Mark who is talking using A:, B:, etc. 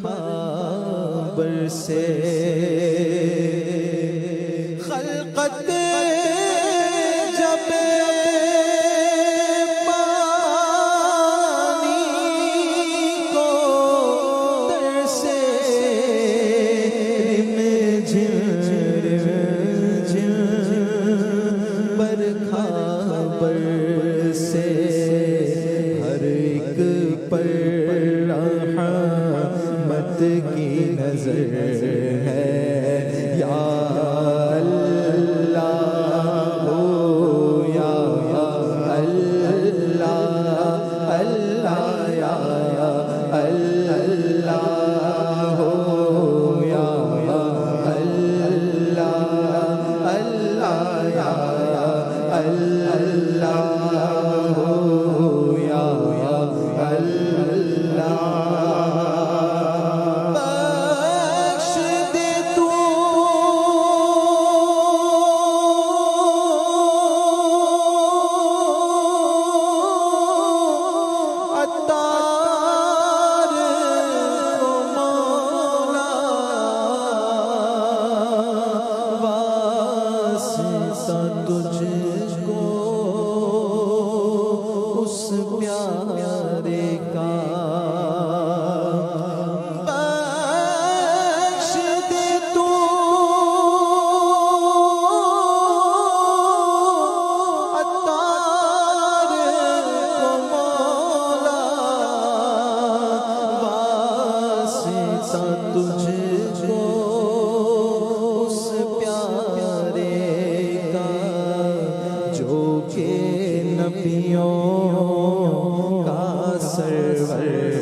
A: خابر سے خلقت جب پانی کو در سے بر خابر سے ہر ایک پر رحمت کی نظر ہے یا اللہ یا اللہ اللہ یا اللہ یا اللہ اللہ یا تجھ کو اس پیارے کا بخش دے تو عطار کو مولا واسطہ تجھ کو اس پیارے کہ نبیوں کا سرور